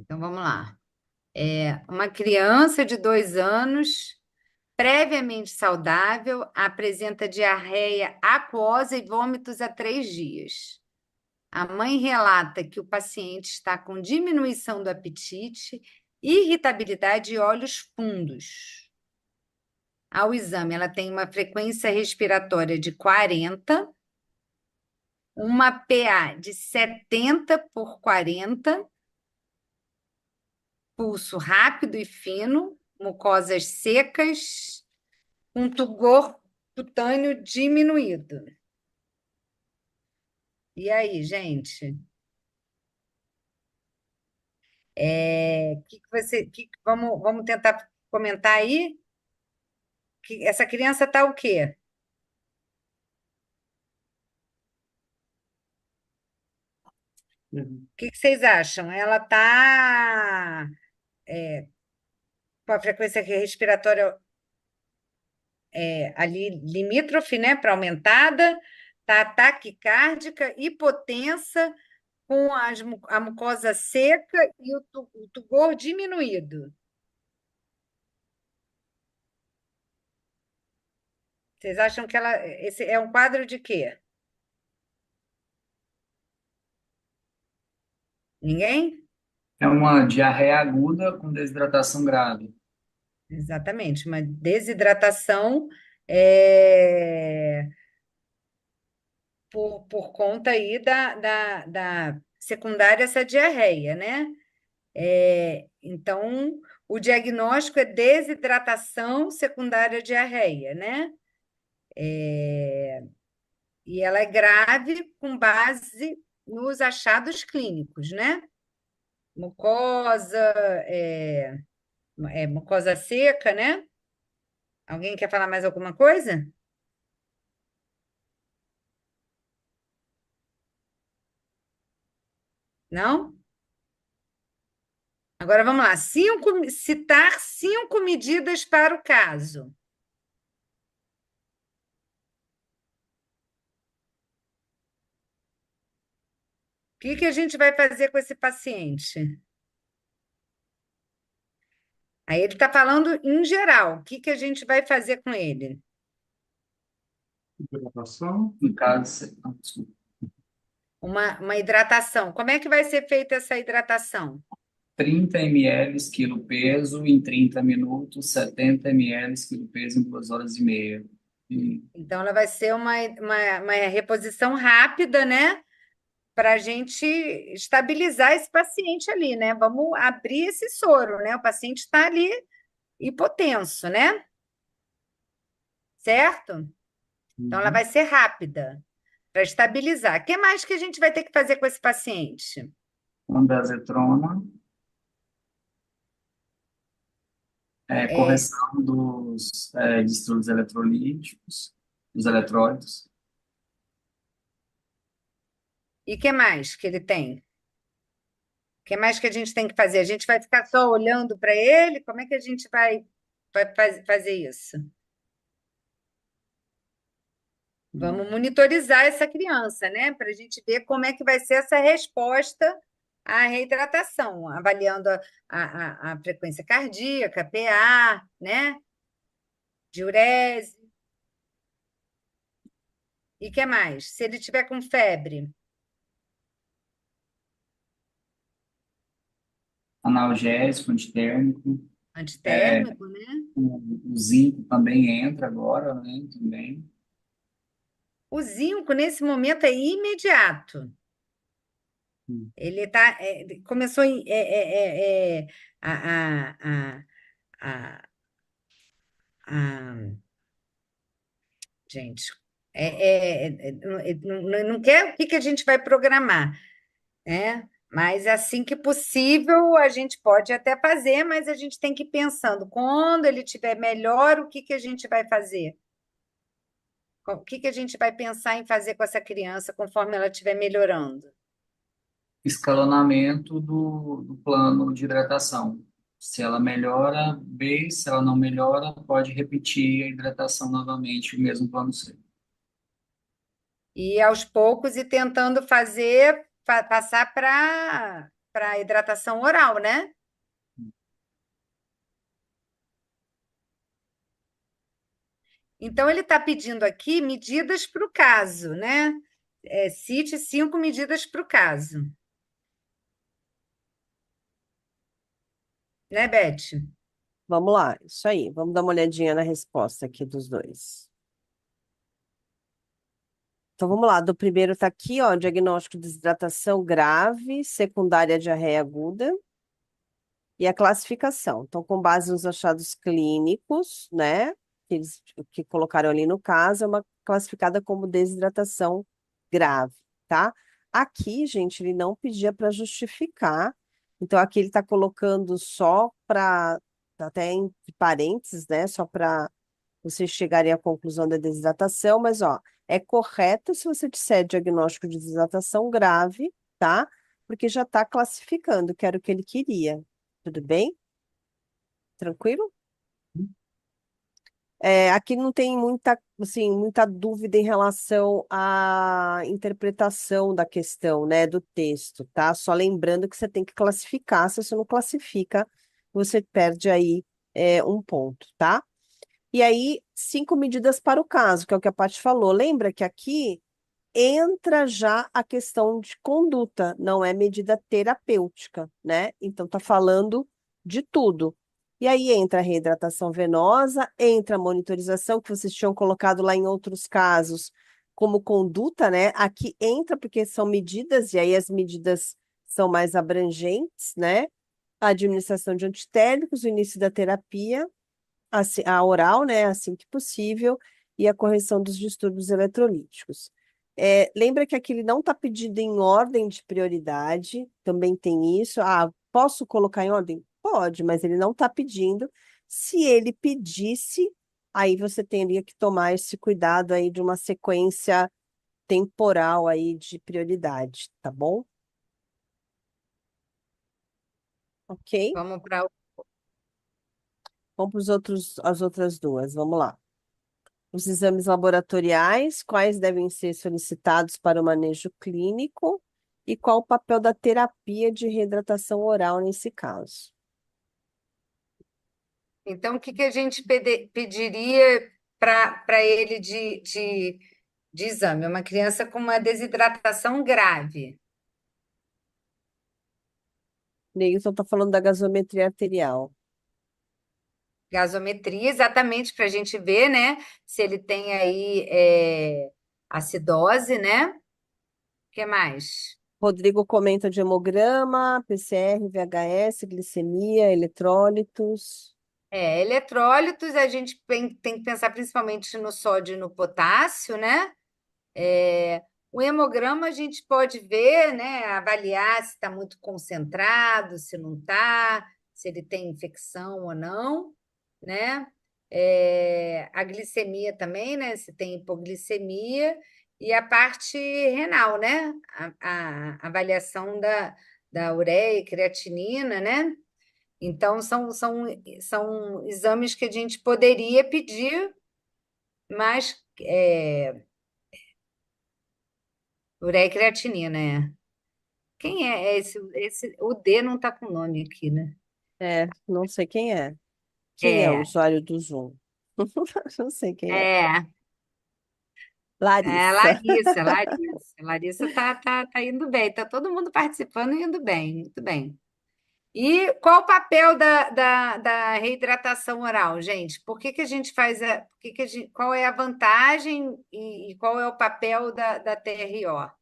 Então vamos lá. Uma criança de 2 anos, previamente saudável, apresenta diarreia aquosa e vômitos há 3 dias. A mãe relata que o paciente está com diminuição do apetite, irritabilidade e olhos fundos. Ao exame, ela tem uma frequência respiratória de 40, uma PA de 70 por 40, pulso rápido e fino, mucosas secas, um tugor cutâneo diminuído. E aí, gente? Vamos tentar comentar aí? Essa criança está o quê? Uhum. O que vocês acham? Ela está com a frequência respiratória ali limítrofe, né, para aumentada, está taquicárdica, hipotensa, com a mucosa seca e o tugor diminuído. Vocês acham que esse é um quadro de quê? Ninguém? É uma diarreia aguda com desidratação grave. Exatamente, uma desidratação é, por conta aí da secundária essa diarreia, né? Então, o diagnóstico é desidratação secundária à diarreia, né? E ela é grave com base nos achados clínicos, né? Mucosa, é, mucosa seca, né? Alguém quer falar mais alguma coisa? Não? Agora vamos lá. Citar 5 medidas para o caso. O que que a gente vai fazer com esse paciente? Aí ele está falando em geral. O que que a gente vai fazer com ele? Hidratação. Em caso, desculpa. Uma hidratação. Como é que vai ser feita essa hidratação? 30 ml quilo peso em 30 minutos, 70 ml quilo peso em 2 horas e meia. E Então, ela vai ser uma reposição rápida, né? Para a gente estabilizar esse paciente ali, né? Vamos abrir esse soro, né? O paciente está ali hipotenso, né? Certo? Então, ela Uhum. vai ser rápida para estabilizar. O que mais que a gente vai ter que fazer com esse paciente? Ondansetron, É, correção dos distúrbios eletrolíticos, dos eletrólitos. e o que mais que ele tem? O que mais que a gente tem que fazer? A gente vai ficar só olhando para ele? Como é que a gente vai fazer isso? Vamos monitorizar essa criança, né? Para a gente ver como é que vai ser essa resposta à reidratação, avaliando a frequência cardíaca, PA, né? Diurese. E o que mais? Se ele tiver com febre, Analgésico, antitérmico. antitérmico, né? O zinco também entra agora, né? Também. O zinco, nesse momento, é imediato. Hum. Ele começou a, a, a, a, gente, não quer o que que a gente vai programar, né? Mas assim que possível, a gente pode até fazer, mas a gente tem que ir pensando, quando ele estiver melhor, o que que a gente vai fazer? O que que a gente vai pensar em fazer com essa criança conforme ela estiver melhorando? Escalonamento do plano de hidratação. Se ela melhora, B. Se ela não melhora, pode repetir a hidratação novamente, o mesmo plano C. E aos poucos ir tentando fazer, passar para para hidratação oral, né? Então, ele está pedindo aqui medidas para o caso, né? Cite 5 medidas para o caso. Né, Beth? Vamos lá, isso aí. Vamos dar uma olhadinha na resposta aqui dos dois. Então vamos lá, do primeiro tá aqui, ó, diagnóstico de desidratação grave, secundária diarreia aguda e a classificação. Então, com base nos achados clínicos, né, que colocaram ali no caso, é uma classificada como desidratação grave, tá? Aqui, gente, ele não pedia para justificar. Então, aqui ele está colocando só para, até em parênteses, né, só para vocês chegarem à conclusão da desidratação, mas ó, é correto se você disser diagnóstico de desidratação grave, tá? Porque já está classificando, que era o que ele queria. Tudo bem? Tranquilo? Aqui não tem muita, assim, muita dúvida em relação à interpretação da questão, né, do texto, tá? Só lembrando que você tem que classificar, se você não classifica, você perde aí um ponto, tá? E aí, 5 medidas para o caso, que é o que a Paty falou. Lembra que aqui entra já a questão de conduta, não é medida terapêutica, né? Então, tá falando de tudo. E aí entra a reidratação venosa, entra a monitorização, que vocês tinham colocado lá em outros casos como conduta, né? Aqui entra porque são medidas, e aí as medidas são mais abrangentes, né? A administração de antitérmicos, o início da terapia, a oral, né, assim que possível, e a correção dos distúrbios eletrolíticos. Lembra que aqui ele não está pedindo em ordem de prioridade, também tem isso. Ah, posso colocar em ordem? Pode, mas ele não está pedindo. Se ele pedisse, aí você teria que tomar esse cuidado aí de uma sequência temporal aí de prioridade, tá bom? Ok? Vamos para. Vamos para as outras duas, vamos lá. Os exames laboratoriais, quais devem ser solicitados para o manejo clínico e qual o papel da terapia de reidratação oral nesse caso. Então, o que que a gente pediria para ele de exame? Uma criança com uma desidratação grave. Neilson está falando da gasometria arterial. Gasometria, exatamente para a gente ver, né? Se ele tem aí acidose, né? O que mais? Rodrigo comenta de hemograma, PCR, VHS, glicemia, eletrólitos. Eletrólitos, a gente tem que pensar principalmente no sódio e no potássio, né? O hemograma a gente pode ver, né? Avaliar se está muito concentrado, se não está, se ele tem infecção ou não, né? A glicemia também, né? Se tem hipoglicemia, e a parte renal, né? A avaliação da ureia e creatinina, né? Então, são exames que a gente poderia pedir, mas ureia e creatinina, é. Quem é esse? O D não está com nome aqui, né? Não sei quem é. Quem é o É, usuário do Zoom? Não sei quem é. é, Larissa. Larissa, Larissa. Larissa tá indo bem, tá todo mundo participando e indo bem, muito bem. E qual o papel da reidratação oral, gente? Por que que a gente faz por que que qual é a vantagem e qual é o papel da TRO?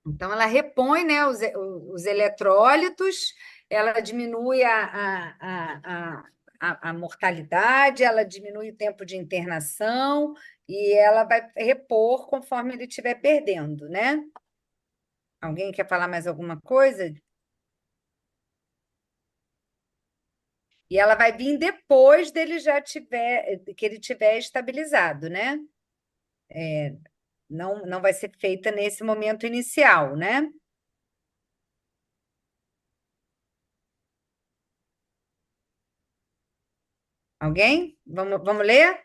Então, ela repõe, né, os eletrólitos, ela diminui a mortalidade, ela diminui o tempo de internação e ela vai repor conforme ele estiver perdendo, né? Alguém quer falar mais alguma coisa? E ela vai vir depois dele já tiver, que ele tiver estabilizado, né? Não vai ser feita nesse momento inicial, né? Alguém? Vamos ler?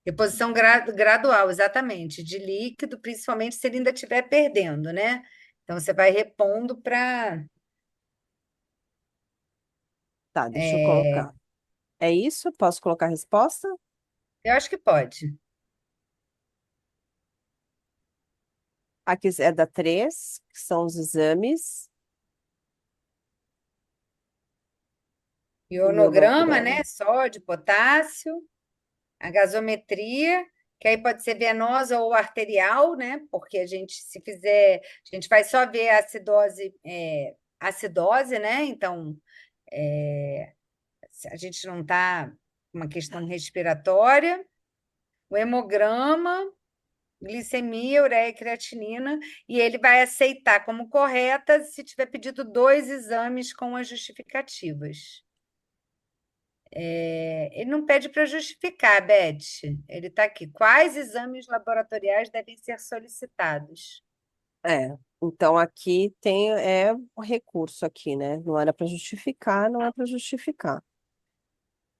Reposição gradual, exatamente, de líquido, principalmente se ele ainda estiver perdendo, né? Então, você vai repondo para. Tá, deixa eu colocar. É isso? Posso colocar a resposta? Eu acho que pode. Aqui é da 3, que são os exames. Ionograma, né? Ionograma. Sódio, potássio, a gasometria, que aí pode ser venosa ou arterial, né? Porque a gente, se fizer, a gente vai só ver a acidose, né? Então, a gente não está com uma questão respiratória. O hemograma, glicemia, ureia e creatinina, e ele vai aceitar como correta se tiver pedido 2 exames com as justificativas. Ele não pede para justificar, Beth. Ele está aqui. Quais exames laboratoriais devem ser solicitados? Então aqui tem o recurso aqui, né? Não era para justificar, não é para justificar.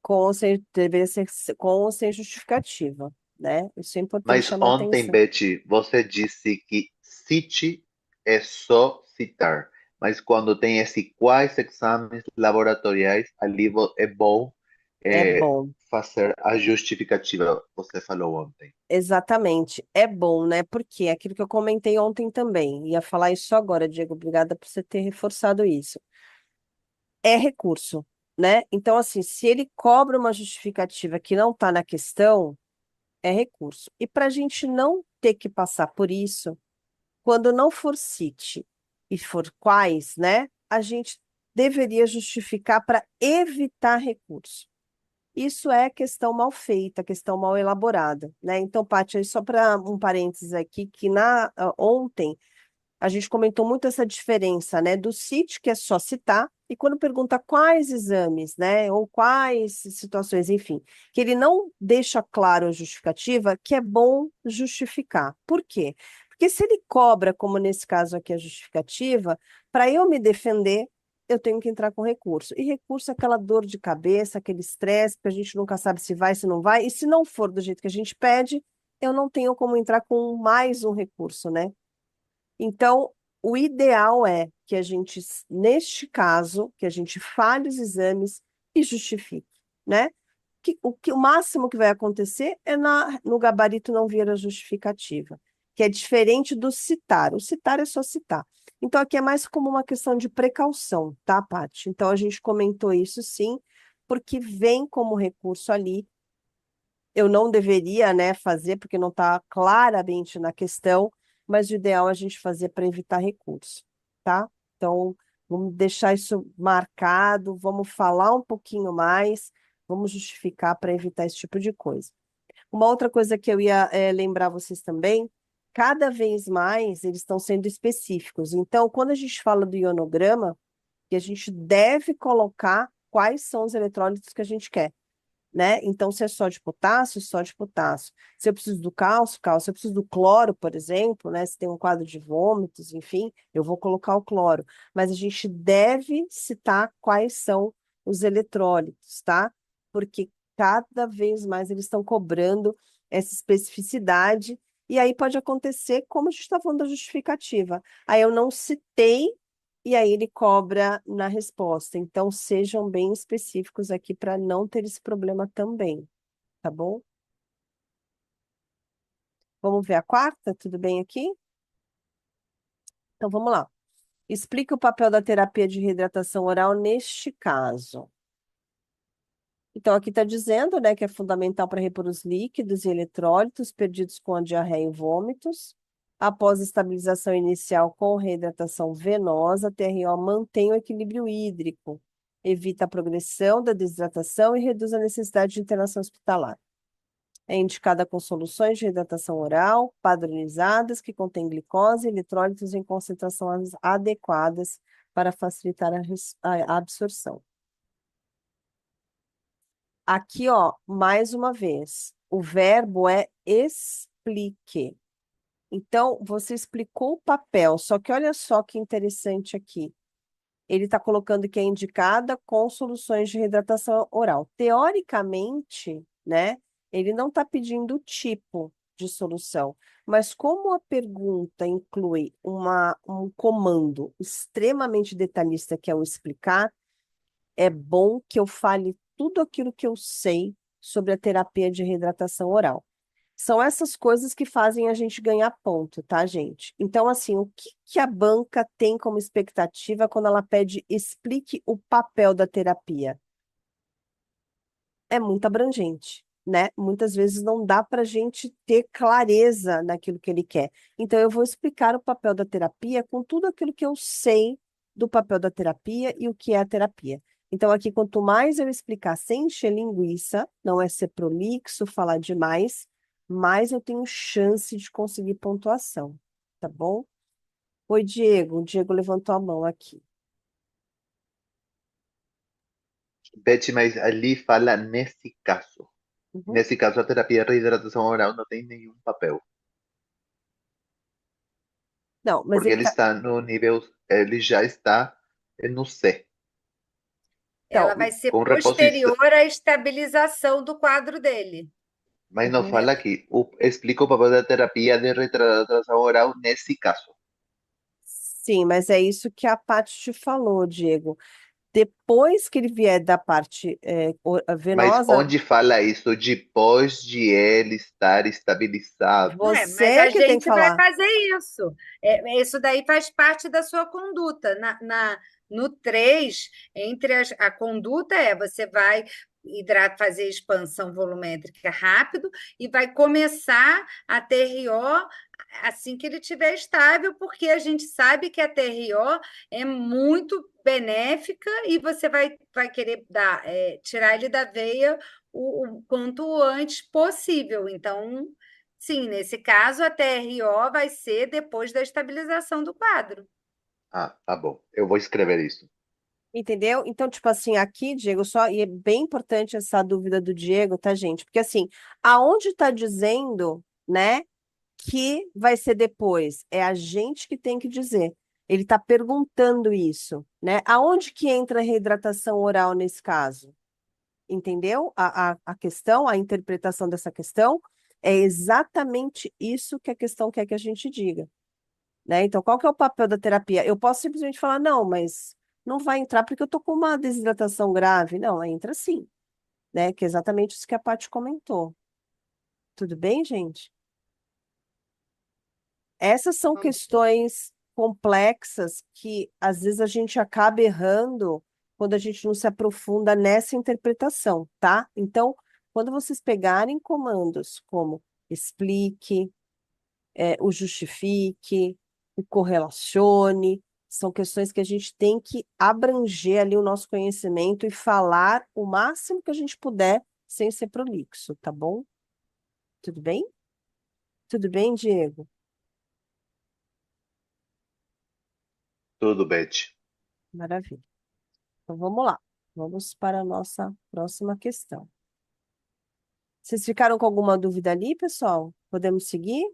Com ou sem, deveria ser com ou sem justificativa, né? Isso é importante Mas chamar ontem, atenção. Betty, você disse que cite é só citar. Mas quando tem esse quais exames laboratoriais, ali é bom É é, bom, fazer a justificativa, você falou ontem. exatamente. É bom, né? Porque é aquilo que eu comentei ontem também. Ia falar isso agora, Diego. Obrigada por você ter reforçado isso. É recurso, né? Então, assim, se ele cobra uma justificativa que não está na questão, é recurso. E para a gente não ter que passar por isso, quando não for cite e for quais, né? A gente deveria justificar para evitar recurso. Isso é questão mal feita, questão mal elaborada, né? Então, Paty, aí só para um parênteses aqui, que ontem a gente comentou muito essa diferença, né, do CIT, que é só citar, e quando pergunta quais exames, né, ou quais situações, enfim, que ele não deixa claro a justificativa, que é bom justificar. Por quê? Porque se ele cobra, como nesse caso aqui, a justificativa, para eu me defender, eu tenho que entrar com recurso. E recurso é aquela dor de cabeça, aquele estresse, que a gente nunca sabe se vai, se não vai, e se não for do jeito que a gente pede, eu não tenho como entrar com mais um recurso, né? Então, o ideal é que a gente, neste caso, que a gente fale os exames e justifique, né? O máximo que vai acontecer é no gabarito não vir a justificativa, que é diferente do citar. O citar é só citar. Então, aqui é mais como uma questão de precaução, tá, Paty? Então, a gente comentou isso sim, porque vem como recurso ali. Eu não deveria, né, fazer, porque não está claramente na questão, mas o ideal é a gente fazer para evitar recurso, tá? Então, vamos deixar isso marcado, vamos falar um pouquinho mais, vamos justificar para evitar esse tipo de coisa. Uma outra coisa que eu ia lembrar vocês também, cada vez mais eles estão sendo específicos. Então, quando a gente fala do ionograma, que a gente deve colocar quais são os eletrólitos que a gente quer, né? Então, se é só de potássio, só de potássio. Se eu preciso do cálcio, cálcio. Se eu preciso do cloro, por exemplo, né? Se tem um quadro de vômitos, enfim, eu vou colocar o cloro. Mas a gente deve citar quais são os eletrólitos, tá? Porque cada vez mais eles estão cobrando essa especificidade. E aí pode acontecer, como a gente está falando da justificativa. Aí eu não citei e aí ele cobra na resposta. Então, sejam bem específicos aqui para não ter esse problema também, tá bom? Vamos ver a quarta? Tudo bem aqui? Então, vamos lá. Explique o papel da terapia de reidratação oral neste caso. Então, aqui está dizendo, né, que é fundamental para repor os líquidos e eletrólitos perdidos com a diarreia e vômitos. Após a estabilização inicial com reidratação venosa, a TRO mantém o equilíbrio hídrico, evita a progressão da desidratação e reduz a necessidade de internação hospitalar. É indicada com soluções de reidratação oral padronizadas que contêm glicose e eletrólitos em concentrações adequadas para facilitar a absorção. Aqui, ó, mais uma vez, o verbo é explique. Então, você explicou o papel, só que olha só que interessante aqui. ele está colocando que é indicada com soluções de reidratação oral. Teoricamente, né, ele não está pedindo o tipo de solução, mas como a pergunta inclui um comando extremamente detalhista, que é o explicar, é bom que eu fale tudo aquilo que eu sei sobre a terapia de reidratação oral. São essas coisas que fazem a gente ganhar ponto, tá, gente? Então, assim, o que que a banca tem como expectativa quando ela pede explique o papel da terapia? É muito abrangente, né? Muitas vezes não dá para a gente ter clareza naquilo que ele quer. Então, eu vou explicar o papel da terapia com tudo aquilo que eu sei do papel da terapia e o que é a terapia. Então, aqui, quanto mais eu explicar sem encher linguiça, não é ser prolixo, falar demais, mais eu tenho chance de conseguir pontuação, tá bom? Oi, Diego. O Diego levantou a mão aqui. Beth, mas ali fala nesse caso. Uhum. Nesse caso, a terapia de reidratação oral não tem nenhum papel, Não, mas porque ele ele tá. está no nível, ele já está no C, Ela Então, vai ser com reposição, posterior à estabilização do quadro dele. mas não uhum. fala aqui. Explica o papel da terapia de reidratação oral nesse caso. Sim, mas é isso que a Paty te falou, Diego. Depois que ele vier da parte Mas venosa, onde fala isso depois de ele estar estabilizado? Mas você a que tem que gente vai falar. fazer isso. Isso daí faz parte da sua conduta. No 3 a conduta você vai fazer expansão volumétrica rápido e vai começar a TRO assim que ele estiver estável, porque a gente sabe que a TRO é muito benéfica e você vai querer tirar ele da veia o quanto antes possível. Então, sim, nesse caso, a TRO vai ser depois da estabilização do quadro. Ah, tá bom. Eu vou escrever isso. Entendeu? Então, tipo assim, aqui, Diego, só, e é bem importante essa dúvida do Diego, tá, gente? Porque assim, aonde tá dizendo, né, que vai ser depois? É a gente que tem que dizer. Ele tá perguntando isso, né? Aonde que entra a reidratação oral nesse caso? Entendeu? A questão, a interpretação dessa questão é exatamente isso que a questão quer que a gente diga, né? Então, qual que é o papel da terapia? Eu posso simplesmente falar, não, mas não vai entrar porque eu tô com uma desidratação grave. Não, entra sim, né? Que é exatamente isso que a Paty comentou. Tudo bem, gente? Essas são questões complexas que às vezes a gente acaba errando quando a gente não se aprofunda nessa interpretação, tá? Então, quando vocês pegarem comandos como explique, o justifique, o correlacione, são questões que a gente tem que abranger ali o nosso conhecimento e falar o máximo que a gente puder sem ser prolixo, tá bom? Tudo bem? Tudo bem, Diego? Tudo, Beth. Maravilha. Então vamos lá. Vamos para a nossa próxima questão. Vocês ficaram com alguma dúvida ali, pessoal? Podemos seguir?